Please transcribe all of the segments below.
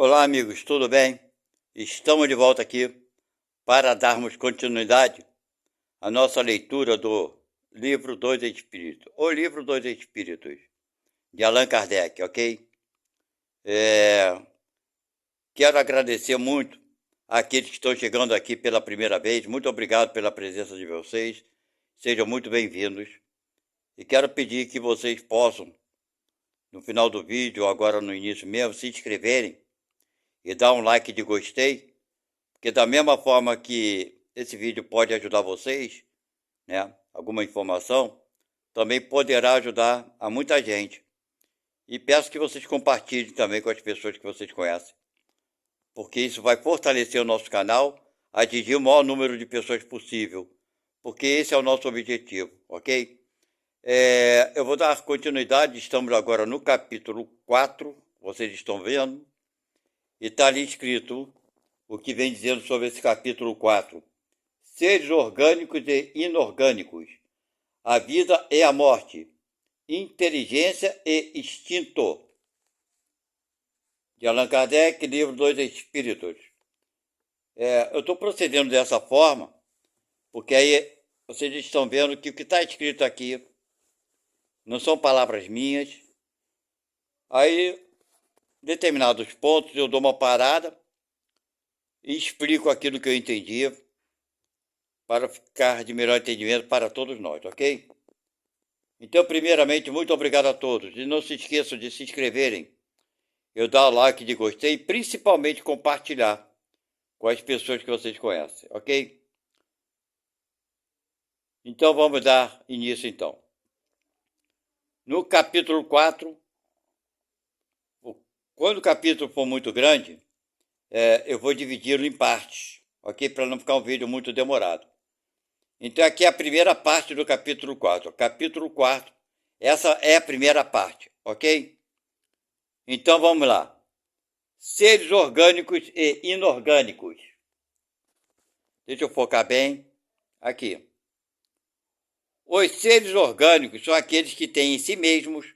Olá, amigos, tudo bem? Estamos de volta aqui para darmos continuidade à nossa leitura do livro Dois Espíritos, o livro Dois Espíritos, de Allan Kardec, ok? Quero agradecer muito àqueles que estão chegando aqui pela primeira vez. Muito obrigado pela presença de vocês. Sejam muito bem-vindos. E quero pedir que vocês possam, no final do vídeo, ou agora no início mesmo, se inscreverem e dar um like de gostei, porque da mesma forma que esse vídeo pode ajudar vocês, né, alguma informação, também poderá ajudar a muita gente. E peço que vocês compartilhem também com as pessoas que vocês conhecem, porque isso vai fortalecer o nosso canal, atingir o maior número de pessoas possível, porque esse é o nosso objetivo, ok? Eu vou dar continuidade, estamos agora no capítulo 4, vocês estão vendo, e está ali escrito o que vem dizendo sobre esse capítulo 4. Seres orgânicos e inorgânicos, a vida e a morte, inteligência e instinto. De Allan Kardec, livro Dois Espíritos. Eu estou procedendo dessa forma, porque aí vocês estão vendo que o que está escrito aqui não são palavras minhas. Aí, determinados pontos, eu dou uma parada e explico aquilo que eu entendi, para ficar de melhor entendimento para todos nós, ok? Então, primeiramente, muito obrigado a todos. E não se esqueçam de se inscreverem, eu dar o like de gostei e principalmente compartilhar com as pessoas que vocês conhecem, ok? Então, vamos dar início, então. No capítulo 4, quando o capítulo for muito grande, eu vou dividi-lo em partes, ok? Para não ficar um vídeo muito demorado. Então, aqui é a primeira parte do capítulo 4. Capítulo 4, essa é a primeira parte, ok? Então, vamos lá. Seres orgânicos e inorgânicos. Deixa eu focar bem aqui. Os seres orgânicos são aqueles que têm em si mesmos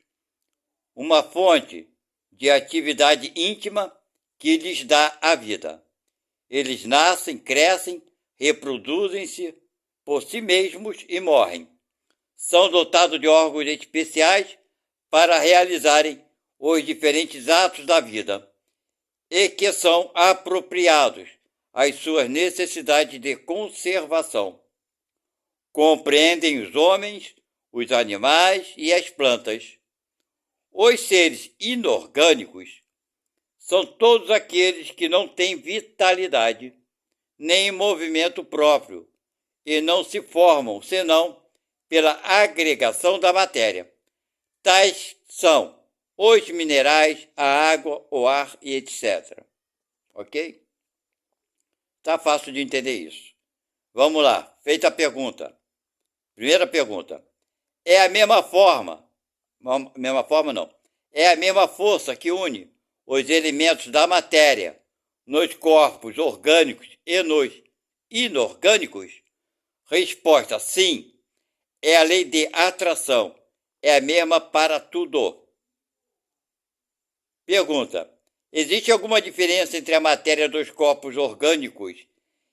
uma fonte de atividade íntima que lhes dá a vida. Eles nascem, crescem, reproduzem-se por si mesmos e morrem. São dotados de órgãos especiais para realizarem os diferentes atos da vida e que são apropriados às suas necessidades de conservação. Compreendem os homens, os animais e as plantas. Os seres inorgânicos são todos aqueles que não têm vitalidade, nem movimento próprio, e não se formam senão pela agregação da matéria. Tais são os minerais, a água, o ar e etc. Ok? Tá fácil de entender isso. Vamos lá, feita a pergunta. Primeira pergunta. É a mesma forma não, é a mesma força que une os elementos da matéria nos corpos orgânicos e nos inorgânicos? Resposta: sim. É a lei de atração. É a mesma para tudo. Pergunta: existe alguma diferença entre a matéria dos corpos orgânicos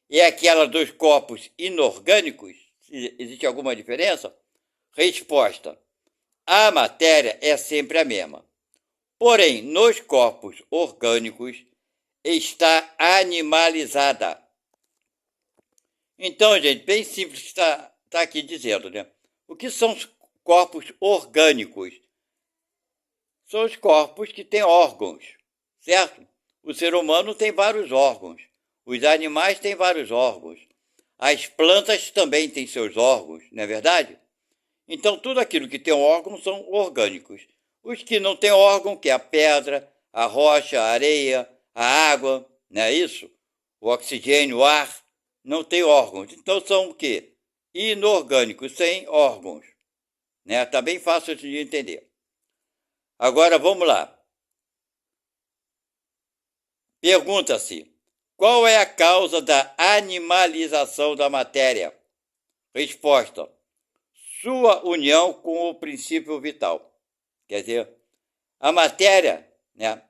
e aquela dos corpos inorgânicos? Existe alguma diferença? Resposta: a matéria é sempre a mesma. Porém, nos corpos orgânicos está animalizada. Então, gente, bem simples que está aqui dizendo, né? O que são os corpos orgânicos? São os corpos que têm órgãos, certo? O ser humano tem vários órgãos. Os animais têm vários órgãos. As plantas também têm seus órgãos, não é verdade? Então, tudo aquilo que tem órgão são orgânicos. Os que não têm órgão, que é a pedra, a rocha, a areia, a água, não é isso? O oxigênio, o ar, não tem órgãos. Então, são o quê? Inorgânicos, sem órgãos. Né? Tá bem fácil de entender. Agora, vamos lá. Pergunta-se: qual é a causa da animalização da matéria? Resposta: sua união com o princípio vital. Quer dizer, a matéria, né,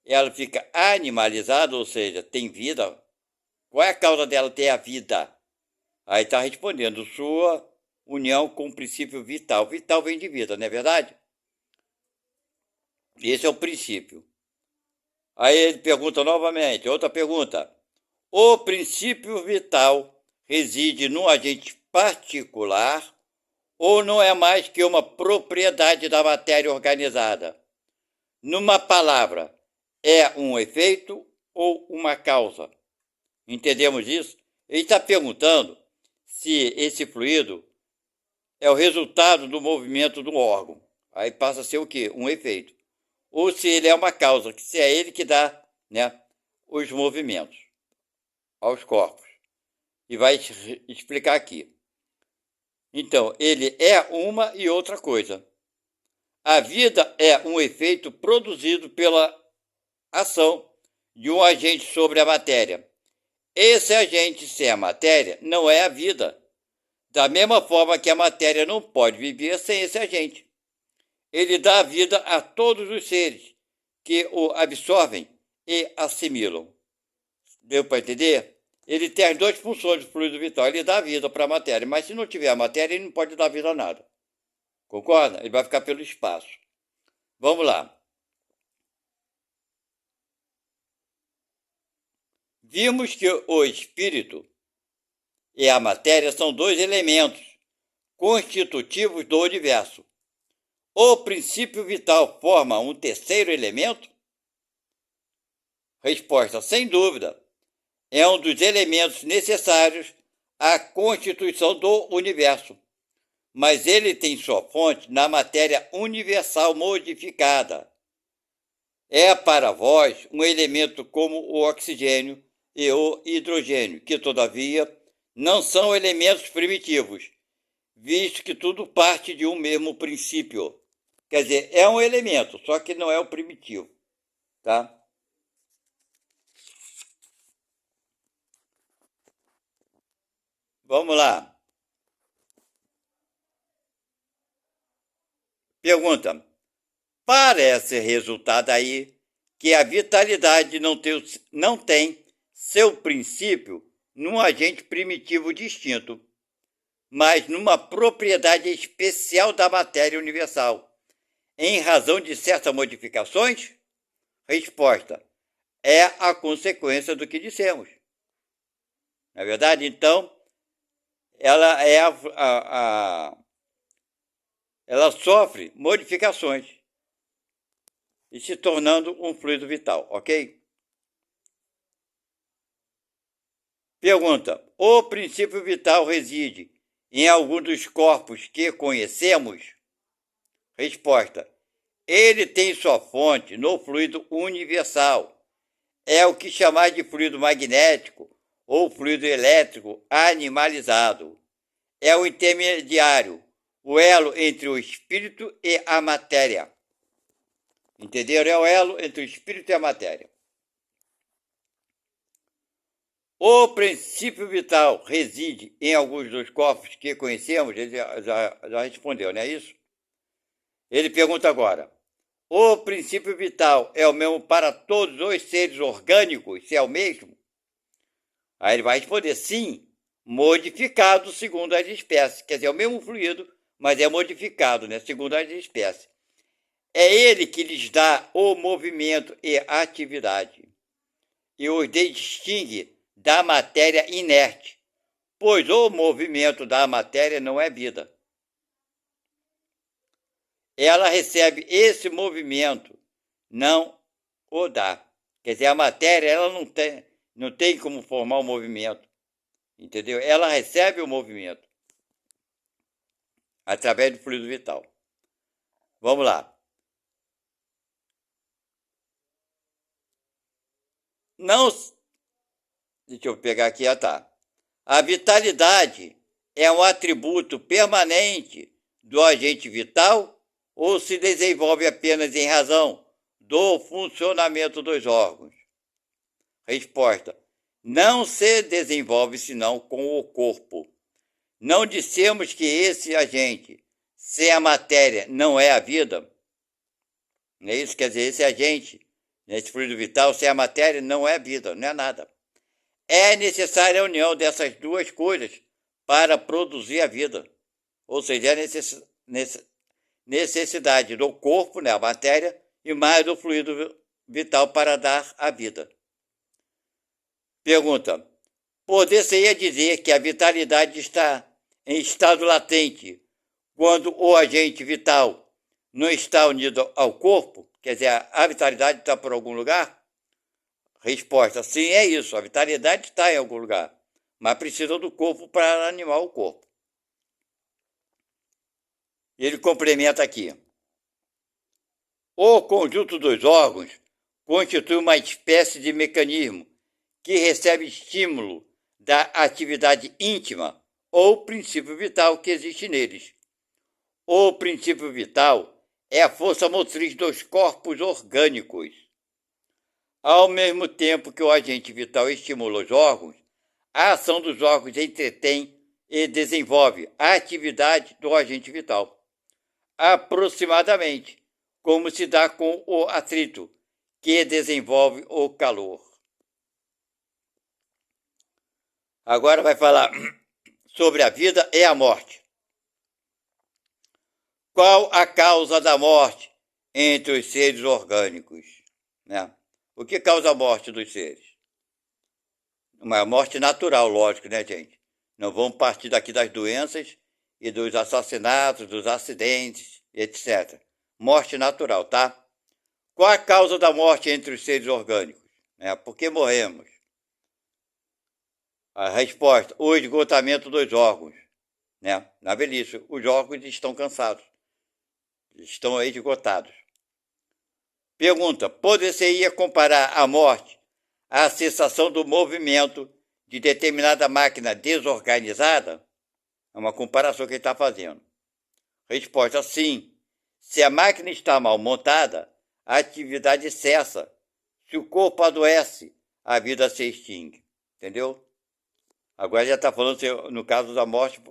ela fica animalizada, ou seja, tem vida. Qual é a causa dela ter a vida? Aí está respondendo, sua união com o princípio vital. Vital vem de vida, não é verdade? Esse é o princípio. Aí ele pergunta novamente, outra pergunta. O princípio vital reside num agente particular ou não é mais que uma propriedade da matéria organizada? Numa palavra, é um efeito ou uma causa? Entendemos isso? Ele está perguntando se esse fluido é o resultado do movimento do órgão. Aí passa a ser o quê? Um efeito. Ou se ele é uma causa, que se é ele que dá, né, os movimentos aos corpos. E vai explicar aqui. Então, ele é uma e outra coisa. A vida é um efeito produzido pela ação de um agente sobre a matéria. Esse agente, sem a matéria, não é a vida. Da mesma forma que a matéria não pode viver sem esse agente. Ele dá vida a todos os seres que o absorvem e assimilam. Deu para entender? Ele tem as duas funções do fluido vital. Ele dá vida para a matéria, mas se não tiver a matéria, ele não pode dar vida a nada. Concorda? Ele vai ficar pelo espaço. Vamos lá. Vimos que o espírito e a matéria são dois elementos constitutivos do universo. O princípio vital forma um terceiro elemento? Resposta: sem dúvida. É um dos elementos necessários à constituição do universo, mas ele tem sua fonte na matéria universal modificada. É para vós um elemento como o oxigênio e o hidrogênio, que todavia não são elementos primitivos, visto que tudo parte de um mesmo princípio. Quer dizer, é um elemento, só que não é o primitivo, tá? Vamos lá. Pergunta. Parece resultar daí que a vitalidade não tem seu princípio num agente primitivo distinto, mas numa propriedade especial da matéria universal, em razão de certas modificações? Resposta: é a consequência do que dissemos. Na verdade, então, ela é ela sofre modificações e se tornando um fluido vital, ok? Pergunta: o princípio vital reside em algum dos corpos que conhecemos? Resposta: ele tem sua fonte no fluido universal. É o que chamar de fluido magnético ou fluido elétrico animalizado. É o intermediário, o elo entre o espírito e a matéria. Entenderam? É o elo entre o espírito e a matéria. O princípio vital reside em alguns dos corpos que conhecemos? Ele já respondeu, não é isso? Ele pergunta agora: o princípio vital é o mesmo para todos os seres orgânicos? Se é o mesmo? Aí ele vai responder: sim, modificado segundo as espécies. Quer dizer, é o mesmo fluido, mas é modificado, né, segundo as espécies. É ele que lhes dá o movimento e a atividade e os distingue da matéria inerte, pois o movimento da matéria não é vida. Ela recebe esse movimento, não o dá. Quer dizer, a matéria ela não tem como formar o movimento, entendeu? Ela recebe o movimento através do fluido vital. Vamos lá. Não, deixa eu pegar aqui, tá. A vitalidade é um atributo permanente do agente vital ou se desenvolve apenas em razão do funcionamento dos órgãos? Resposta: não se desenvolve senão com o corpo. Não dissemos que esse agente, sem a matéria, não é a vida? Não é isso? Quer dizer, esse agente Esse fluido vital, sem a matéria, não é vida, não é nada. É necessária a união dessas duas coisas para produzir a vida. Ou seja, é necessidade do corpo, né, a matéria, e mais do fluido vital para dar a vida. Pergunta: poder-se-ia dizer que a vitalidade está em estado latente quando o agente vital não está unido ao corpo? Quer dizer, a vitalidade está por algum lugar? Resposta: sim, é isso. A vitalidade está em algum lugar, mas precisa do corpo para animar o corpo. Ele complementa aqui: o conjunto dos órgãos constitui uma espécie de mecanismo que recebe estímulo da atividade íntima ou princípio vital que existe neles. O princípio vital é a força motriz dos corpos orgânicos. Ao mesmo tempo que o agente vital estimula os órgãos, a ação dos órgãos entretém e desenvolve a atividade do agente vital. Aproximadamente, como se dá com o atrito, que desenvolve o calor. Agora vai falar sobre a vida e a morte. Qual a causa da morte entre os seres orgânicos? Né? O que causa a morte dos seres? Uma morte natural, lógico, né, gente? Não vamos partir daqui das doenças e dos assassinatos, dos acidentes, etc. Morte natural, tá? Qual a causa da morte entre os seres orgânicos? Por que morremos? A resposta: o esgotamento dos órgãos. Na velhice, os órgãos estão cansados, estão aí esgotados. Pergunta: poder-se-ia comparar a morte à cessação do movimento de determinada máquina desorganizada? É uma comparação que ele está fazendo. Resposta: sim. Se a máquina está mal montada, a atividade cessa. Se o corpo adoece, a vida se extingue. Entendeu? Agora já está falando no caso da morte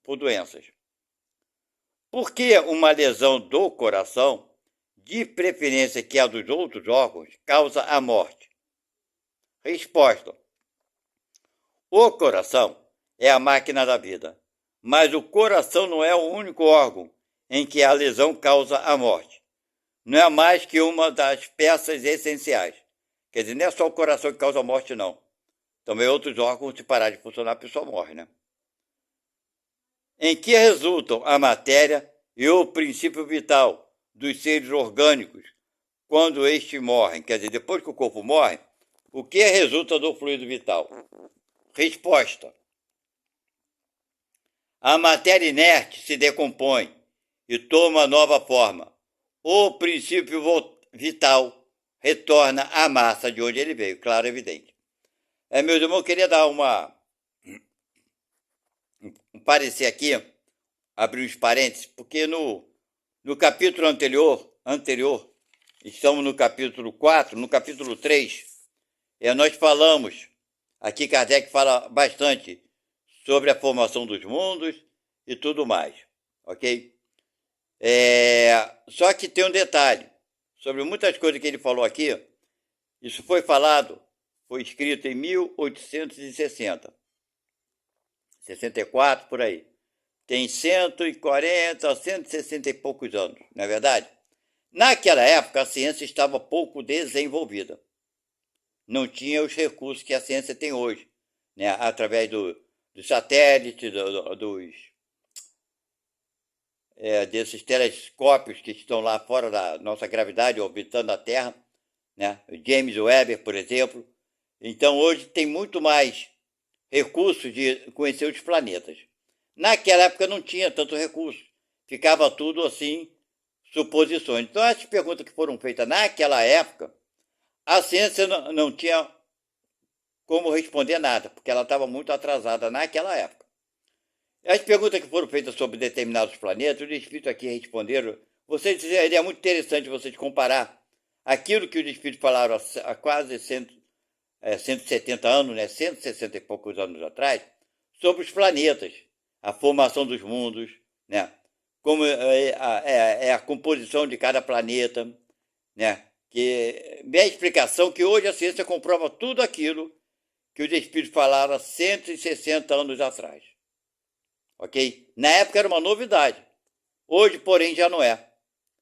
por doenças. Por que uma lesão do coração, de preferência que a dos outros órgãos, causa a morte? Resposta: o coração é a máquina da vida, mas o coração não é o único órgão em que a lesão causa a morte. Não é mais que uma das peças essenciais. Quer dizer, não é só o coração que causa a morte, não. Também outros órgãos, se parar de funcionar, a pessoa morre, né? Em que resultam a matéria e o princípio vital dos seres orgânicos quando estes morrem? Quer dizer, depois que o corpo morre, o que resulta do fluido vital? Resposta: a matéria inerte se decompõe e toma nova forma. O princípio vital retorna à massa de onde ele veio, claro, evidente. Meus irmãos, eu queria dar um parecer aqui, abrir uns parênteses, porque no capítulo anterior, estamos no capítulo 4, no capítulo 3, nós falamos, aqui Kardec fala bastante sobre a formação dos mundos e tudo mais, ok? Só que tem um detalhe, sobre muitas coisas que ele falou aqui, isso foi falado, foi escrito em 1860, 64, por aí. Tem 140, 160 e poucos anos, não é verdade? Naquela época, a ciência estava pouco desenvolvida. Não tinha os recursos que a ciência tem hoje, né? Através dos satélites, desses telescópios que estão lá fora da nossa gravidade, orbitando a Terra, né? James Webb, por exemplo. Então, hoje tem muito mais recursos de conhecer os planetas. Naquela época não tinha tanto recurso. Ficava tudo assim, suposições. Então, as perguntas que foram feitas naquela época, a ciência não tinha como responder nada, porque ela estava muito atrasada naquela época. As perguntas que foram feitas sobre determinados planetas, os espíritos aqui responderam. Seria muito interessante vocês comparar aquilo que os espíritos falaram há quase 170 anos, né, 160 e poucos anos atrás, sobre os planetas, a formação dos mundos, né, como é a composição de cada planeta, né, que minha explicação que hoje a ciência comprova tudo aquilo que os espíritos falaram há 160 anos atrás. Ok? Na época era uma novidade. Hoje, porém, já não é.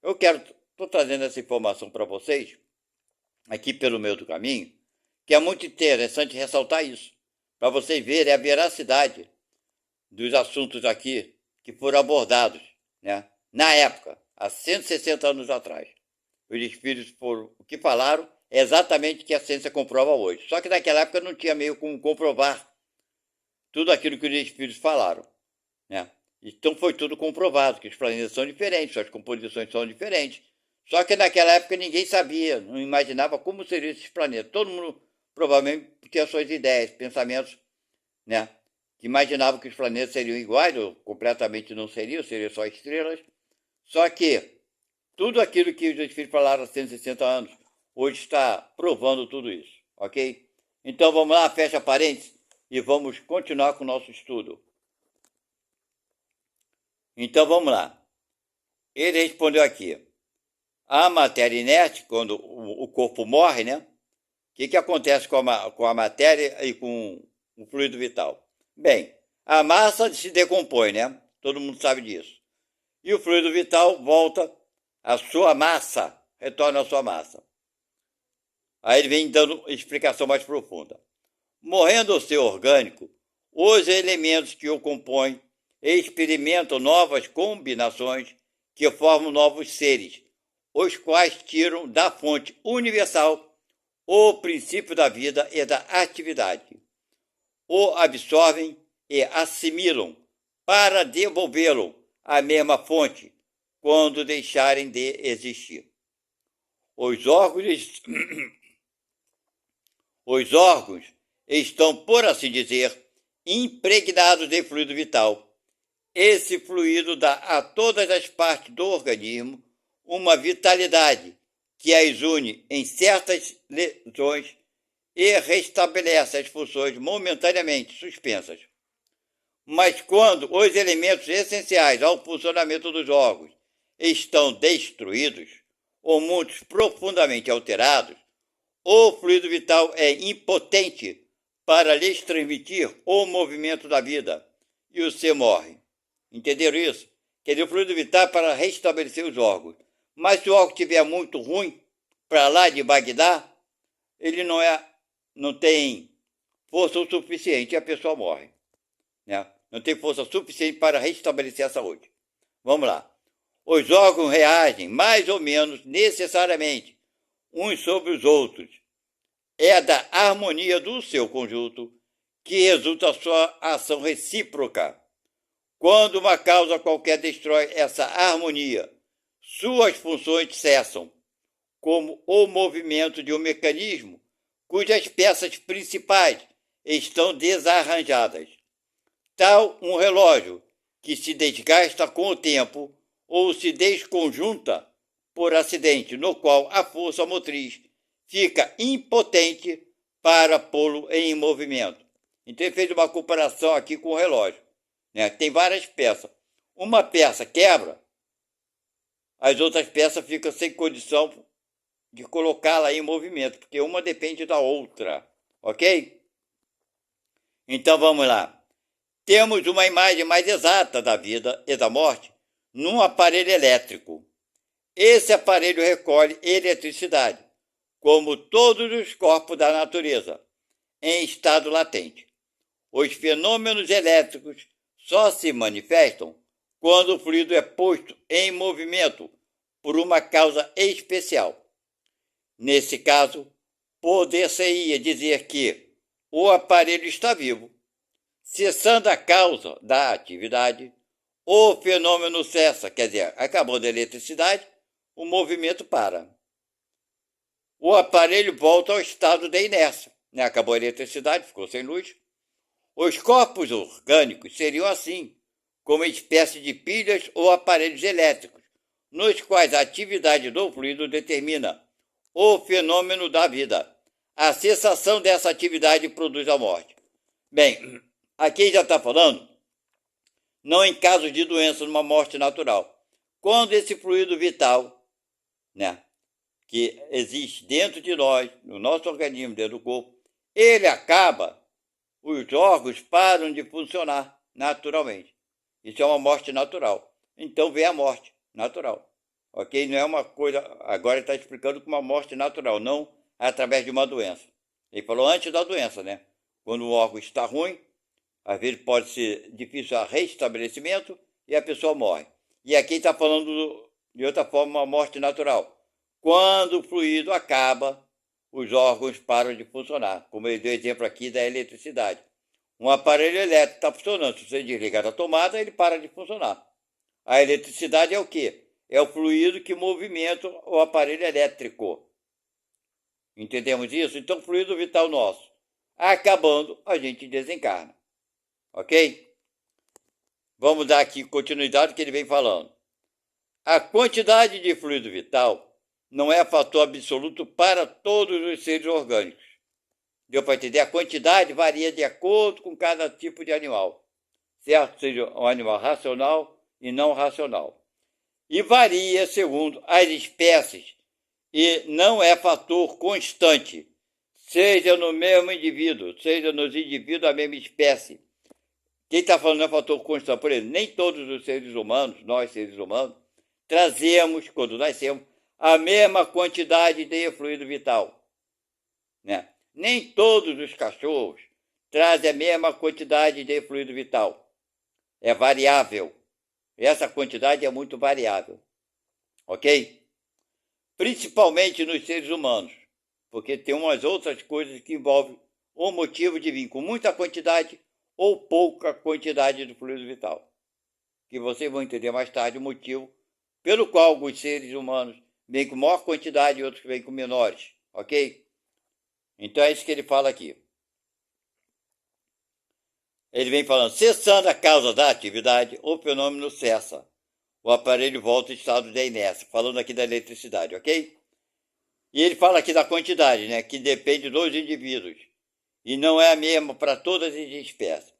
Estou trazendo essa informação para vocês, aqui pelo meio do caminho, que é muito interessante ressaltar isso, para vocês verem a veracidade dos assuntos aqui que foram abordados, né? Na época, há 160 anos atrás. Os espíritos o que falaram é exatamente o que a ciência comprova hoje. Só que naquela época não tinha meio como comprovar tudo aquilo que os espíritos falaram, né? Então foi tudo comprovado, que os planetas são diferentes, suas composições são diferentes. Só que naquela época ninguém sabia, não imaginava como seriam esses planetas. Todo mundo provavelmente tinha suas ideias, pensamentos, né? Que imaginavam que os planetas seriam iguais, ou completamente não seriam só estrelas. Só que tudo aquilo que os espíritos falaram há 160 anos, hoje está provando tudo isso, ok? Então vamos lá, fecha parênteses e vamos continuar com o nosso estudo. Então vamos lá. Ele respondeu aqui. A matéria inerte, quando o corpo morre, né? O que acontece com a matéria e com o fluido vital? Bem, a massa se decompõe, né? Todo mundo sabe disso. E o fluido vital volta à sua massa, retorna à sua massa. Aí ele vem dando explicação mais profunda. Morrendo o ser orgânico, os elementos que o compõem experimentam novas combinações que formam novos seres, os quais tiram da fonte universal o princípio da vida e da atividade. O absorvem e assimilam para devolvê-lo à mesma fonte quando deixarem de existir. Os órgãos estão, por assim dizer, impregnados de fluido vital. Esse fluido dá a todas as partes do organismo uma vitalidade que as une em certas lesões e restabelece as funções momentaneamente suspensas. Mas quando os elementos essenciais ao funcionamento dos órgãos estão destruídos ou muitos profundamente alterados, o fluido vital é impotente para lhes transmitir o movimento da vida e o ser morre. Entenderam isso? Quer dizer, o fluido vital é para restabelecer os órgãos. Mas se o órgão estiver muito ruim, para lá de Bagdá, ele não tem força o suficiente e a pessoa morre, né? Não tem força suficiente para restabelecer a saúde. Vamos lá. Os órgãos reagem mais ou menos necessariamente uns sobre os outros. É da harmonia do seu conjunto que resulta a sua ação recíproca. Quando uma causa qualquer destrói essa harmonia, suas funções cessam, como o movimento de um mecanismo cujas peças principais estão desarranjadas. Tal um relógio que se desgasta com o tempo ou se desconjunta por acidente, no qual a força motriz fica impotente para pô-lo em movimento. Então ele fez uma comparação aqui com o relógio, né? Tem várias peças. Uma peça quebra, as outras peças ficam sem condição de colocá-la em movimento, porque uma depende da outra, ok? Então vamos lá. Temos uma imagem mais exata da vida e da morte num aparelho elétrico. Esse aparelho recolhe eletricidade, como todos os corpos da natureza, em estado latente. Os fenômenos elétricos só se manifestam quando o fluido é posto em movimento por uma causa especial. Nesse caso, poder-se-ia dizer que o aparelho está vivo. Cessando a causa da atividade, o fenômeno cessa, quer dizer, acabou a eletricidade, o movimento para. O aparelho volta ao estado de inércia, né? Acabou a eletricidade, ficou sem luz. Os corpos orgânicos seriam assim, como espécie de pilhas ou aparelhos elétricos, nos quais a atividade do fluido determina o fenômeno da vida. A cessação dessa atividade produz a morte. Bem, aqui já está falando, não em casos de doença, numa morte natural. Quando esse fluido vital, né, que existe dentro de nós, no nosso organismo, dentro do corpo, ele acaba, os órgãos param de funcionar naturalmente. Isso é uma morte natural. Então vem a morte natural. Ok? Não é uma coisa. Agora ele está explicando como uma morte natural, não através de uma doença. Ele falou antes da doença, né? Quando o órgão está ruim, às vezes pode ser difícil o restabelecimento e a pessoa morre. E aqui está falando de outra forma, uma morte natural. Quando o fluido acaba, os órgãos param de funcionar. Como ele deu exemplo aqui da eletricidade. Um aparelho elétrico está funcionando. Se você desligar a tomada, ele para de funcionar. A eletricidade é o quê? É o fluido que movimenta o aparelho elétrico. Entendemos isso? Então, o fluido vital nosso, acabando, a gente desencarna. Ok? Vamos dar aqui continuidade que ele vem falando. A quantidade de fluido vital não é fator absoluto para todos os seres orgânicos. Deu para entender? A quantidade varia de acordo com cada tipo de animal, certo? Seja um animal racional e não racional. E varia segundo as espécies e não é fator constante, seja no mesmo indivíduo, seja nos indivíduos da mesma espécie. Quem está falando é fator constante. Por exemplo, nem todos os seres humanos, nós seres humanos, trazemos, quando nascemos, a mesma quantidade de fluido vital. Né? Nem todos os cachorros trazem a mesma quantidade de fluido vital. É variável. Essa quantidade é muito variável. Ok? Principalmente nos seres humanos, porque tem umas outras coisas que envolvem o motivo de vir com muita quantidade ou pouca quantidade de fluido vital. Que vocês vão entender mais tarde o motivo pelo qual alguns seres humanos vêm com maior quantidade e outros vêm com menores, ok? Então é isso que ele fala aqui. Ele vem falando, cessando a causa da atividade, o fenômeno cessa. O aparelho volta em estado de inércia, falando aqui da eletricidade, ok? E ele fala aqui da quantidade, né, que depende dos indivíduos, e não é a mesma para todas as espécies.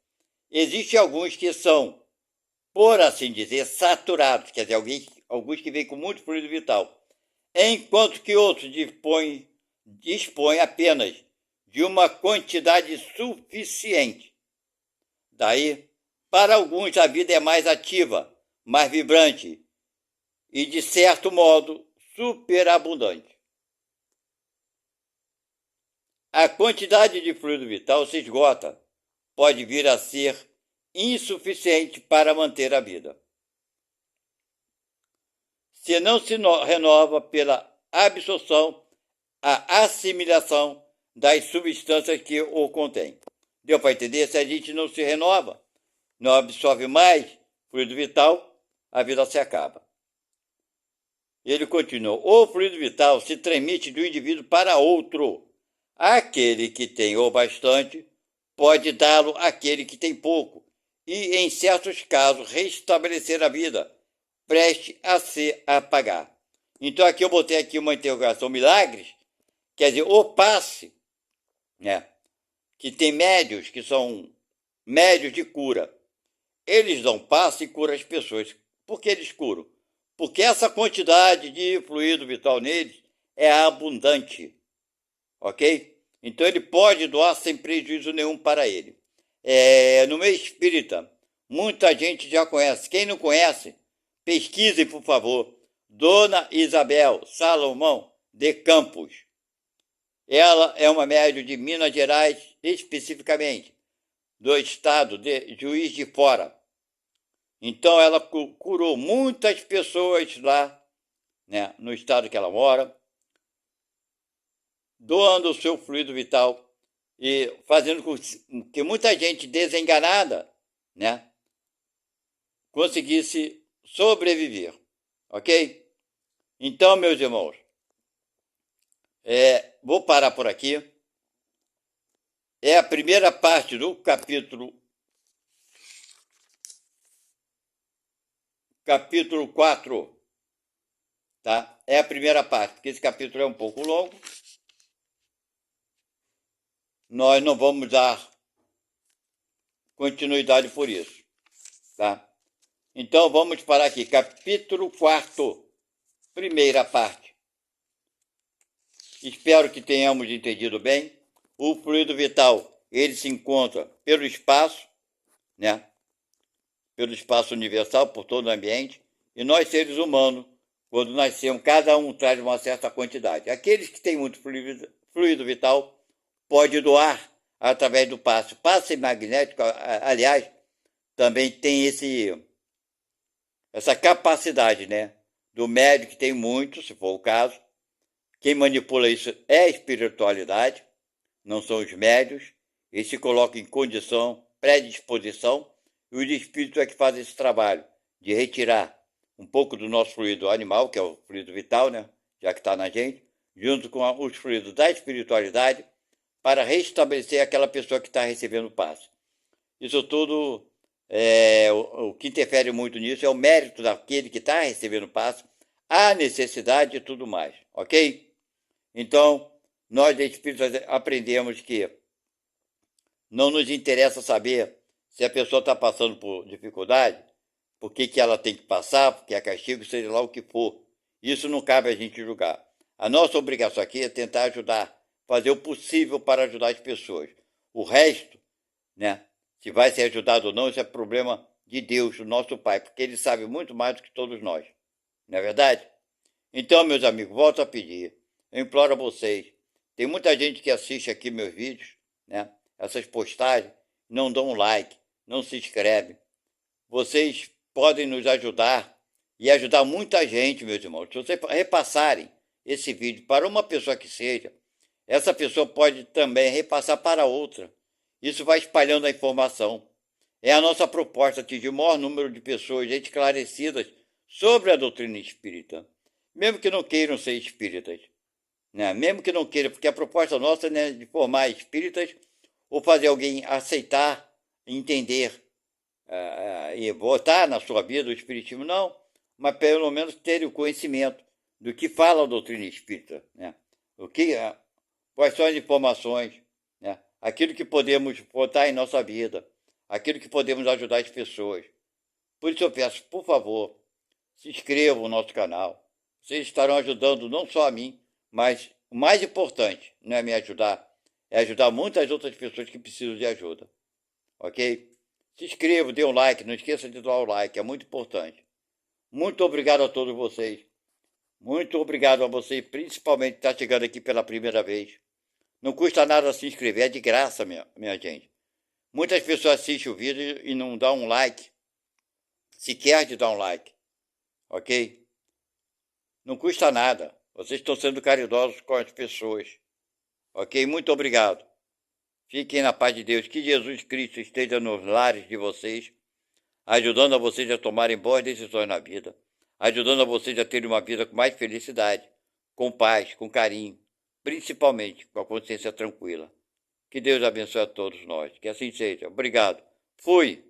Existem alguns que são, por assim dizer, saturados, quer dizer, alguns que vêm com muito fluido vital, enquanto que outros dispõem apenas de uma quantidade suficiente. Daí, para alguns, a vida é mais ativa, mais vibrante e, de certo modo, superabundante. A quantidade de fluido vital se esgota, pode vir a ser insuficiente para manter a vida. Se não se renova pela absorção, a assimilação das substâncias que o contêm. Deu para entender? Se a gente não se renova, não absorve mais fluido vital, a vida se acaba. Ele continua, o fluido vital se transmite do indivíduo para outro. Aquele que tem o bastante pode dá-lo àquele que tem pouco e, em certos casos, restabelecer a vida, preste a se apagar. Então aqui eu botei aqui uma interrogação, milagres, quer dizer, o passe, né, que tem médios, que são médios de cura. Eles dão passe e curam as pessoas. Por que eles curam? Porque essa quantidade de fluido vital neles é abundante. Ok? Então ele pode doar sem prejuízo nenhum para ele. No meio espírita, muita gente já conhece. Quem não conhece, pesquise, por favor. Dona Isabel Salomão de Campos. Ela é uma médium de Minas Gerais, especificamente, do estado de Juiz de Fora. Então ela curou muitas pessoas lá, né, no estado que ela mora, doando o seu fluido vital e fazendo com que muita gente desenganada, né, conseguisse sobreviver, ok? Então, meus irmãos, vou parar por aqui. É a primeira parte do capítulo 4, tá? É a primeira parte, porque esse capítulo é um pouco longo. Nós não vamos dar continuidade por isso, tá? Então vamos parar aqui, capítulo 4, primeira parte. Espero que tenhamos entendido bem. O fluido vital, ele se encontra pelo espaço, né? Pelo espaço universal, por todo o ambiente. E nós, seres humanos, quando nascemos, cada um traz uma certa quantidade. Aqueles que têm muito fluido vital, pode doar através do passe. Passe magnético, aliás, também tem essa capacidade, né? Do médico, que tem muito, se for o caso. Quem manipula isso é a espiritualidade, não são os médios. Eles se colocam em condição, predisposição, e os espíritos é que fazem esse trabalho de retirar um pouco do nosso fluido animal, que é o fluido vital, né? Já que está na gente, junto com os fluidos da espiritualidade, para restabelecer aquela pessoa que está recebendo o passe. Isso tudo, o que interfere muito nisso é o mérito daquele que está recebendo o passe, a necessidade e tudo mais, ok? Então, nós espíritas aprendemos que não nos interessa saber se a pessoa está passando por dificuldade, por que ela tem que passar, porque é castigo, seja lá o que for. Isso não cabe a gente julgar. A nossa obrigação aqui é tentar ajudar, fazer o possível para ajudar as pessoas. O resto, né, se vai ser ajudado ou não, isso é problema de Deus, do nosso Pai, porque Ele sabe muito mais do que todos nós. Não é verdade? Então, meus amigos, volto a pedir. Eu imploro a vocês. Tem muita gente que assiste aqui meus vídeos, né? Essas postagens, não dão um like, não se inscreve. Vocês podem nos ajudar e ajudar muita gente, meus irmãos. Se vocês repassarem esse vídeo para uma pessoa que seja, essa pessoa pode também repassar para outra. Isso vai espalhando a informação. É a nossa proposta atingir o maior número de pessoas esclarecidas sobre a doutrina espírita, mesmo que não queiram ser espíritas, né? Mesmo que não queiram, porque a proposta nossa é, né, de formar espíritas ou fazer alguém aceitar, entender e botar na sua vida o espiritismo, não, mas pelo menos ter o conhecimento do que fala a doutrina espírita, né? Quais são as informações, né? Aquilo que podemos botar em nossa vida, aquilo que podemos ajudar as pessoas. Por isso eu peço, por favor, se inscrevam no nosso canal. Vocês estarão ajudando não só a mim, mas o mais importante não é me ajudar, é ajudar muitas outras pessoas que precisam de ajuda. Ok? Se inscrevam, dê um like, não esqueça de dar o like, é muito importante. Muito obrigado a todos vocês. Muito obrigado a você, principalmente que está chegando aqui pela primeira vez. Não custa nada se inscrever, é de graça, minha gente. Muitas pessoas assistem o vídeo e não dão um like, sequer de dar um like, ok? Não custa nada. Vocês estão sendo caridosos com as pessoas, ok? Muito obrigado. Fiquem na paz de Deus. Que Jesus Cristo esteja nos lares de vocês, ajudando a vocês a tomarem boas decisões na vida, ajudando a vocês a terem uma vida com mais felicidade, com paz, com carinho, principalmente com a consciência tranquila. Que Deus abençoe a todos nós. Que assim seja. Obrigado. Fui.